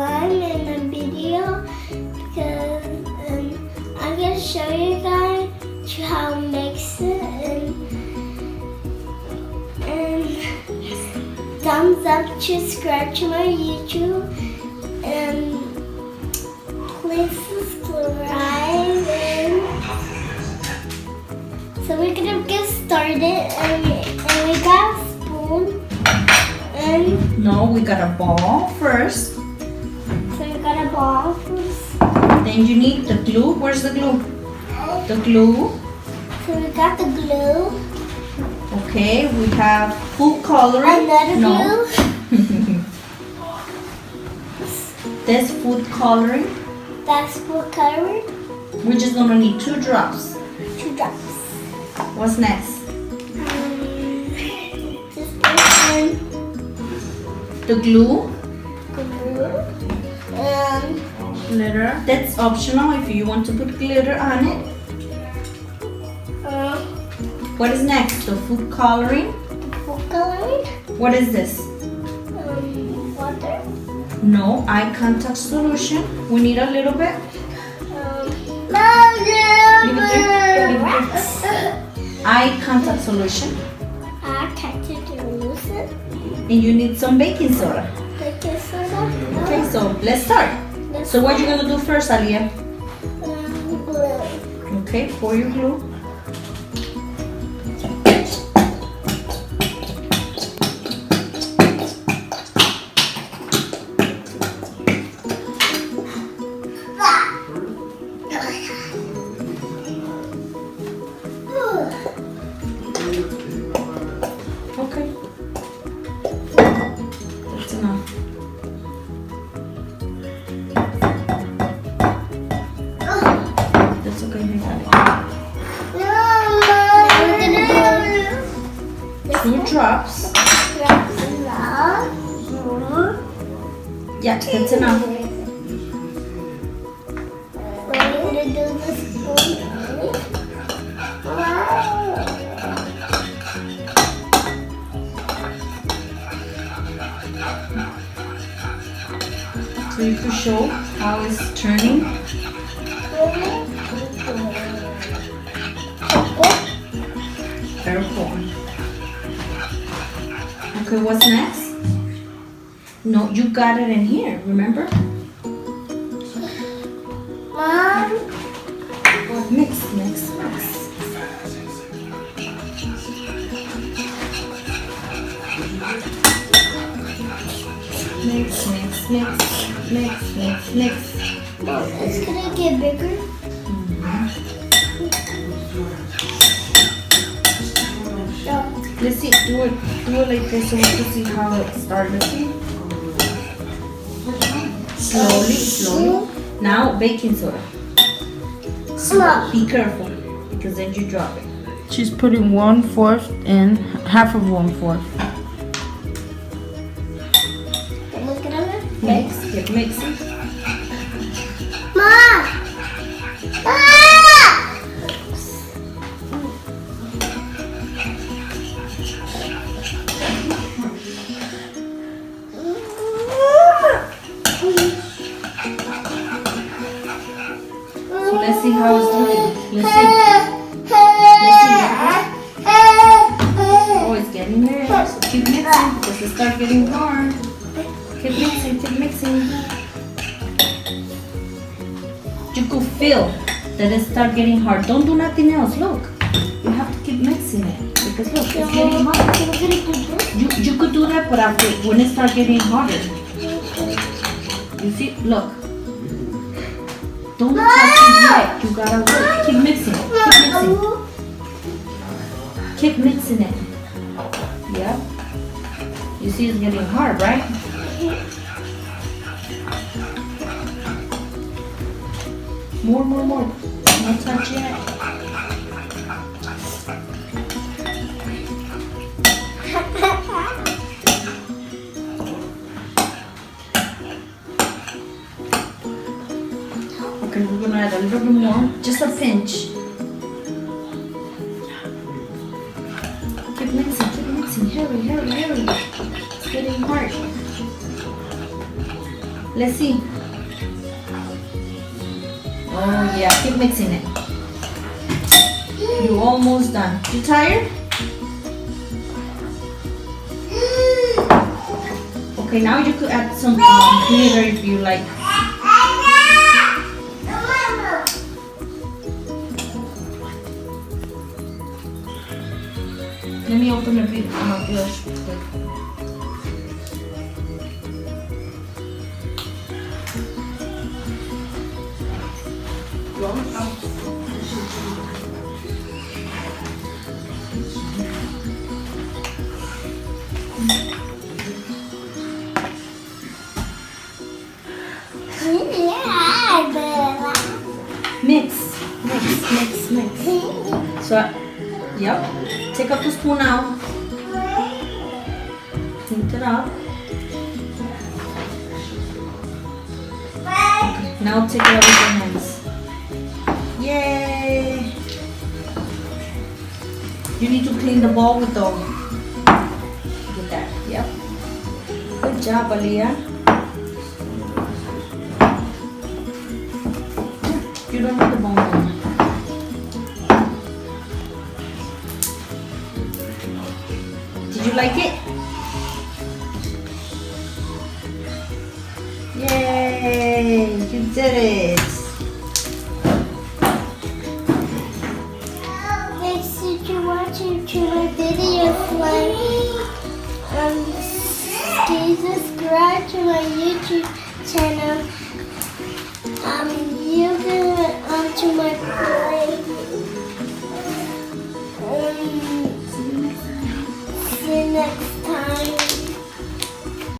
slime in the video because I'm going to show you guys how to mix it and thumbs up to subscribe to my YouTube and please subscribe so we're gonna get started and we got a spoon and No, we got a ball first. so we got a ball first. Then you need the glue. Where's the glue? The glue. So we got the glue. Okay, we have food coloring. Another No. glue. This food coloring. That's food coloring. We're just gonna need 2 drops. 2 drops. What's next? Just one The glue. glue and Glitter. That's optional if you want to put glitter on it. What is next? The food coloring. food coloring. What is this? Water. No, eye contact solution. We need a little bit. Leave it there. Leave it there. Eye contact solution. I can't lose it. And you need some baking soda. Baking soda. Okay, so let's start. So what you gonna do first, Aaliyah? Glue. Okay, pour your glue. Okay. That's enough. That's okay, I got it. 2 drops. Yeah, that's enough. So you can show how it's turning. Careful. Okay, what's next? No, you got it in here, remember? Mom. Mix, mix, mix. Mix, mix, mix, mix, mix, mix. It's gonna get bigger. Let's see, do it like this so we can see how it starts. Let's see. Slowly, slowly. Now baking soda. Slow. Be careful because then you drop it. She's putting 1/4 in, half of 1/4. Look at it. Mix, keep mixing. Mom. Ah! So let's see how it's doing. Let's see. Oh, it's getting there. So keep mixing because it starts getting hard. Keep mixing, keep mixing. You could feel that it starts getting hard. Don't do nothing else. Look, you have to keep mixing it because look, it's getting hard. You could do that, but after when it starts getting harder, you see, look. Don't touch it yet. You gotta work. Keep mixing it. Keep mixing. Keep mixing it. Yeah. You see, it's getting hard, right? More, more, more. Not touch yet. Okay, we're gonna add a little bit more, just a pinch. Keep mixing, hurry, hurry, hurry. It's getting hard. Let's see. Oh yeah, keep mixing it. You're almost done. You tired? Okay, now you could add some glitter if you like. Let me open a bit brush. Mix. So, yep. Take out the spoon now. Clean it up. Okay, now take it out with your hands. Yay! You need to clean the bowl with that. Yep. Good job, Aaliyah. You don't need the bowl now. Did you like it? Yay! You did it! Thanks to watching my videos like please subscribe to my YouTube channel. You can to my play. See you next time. See you next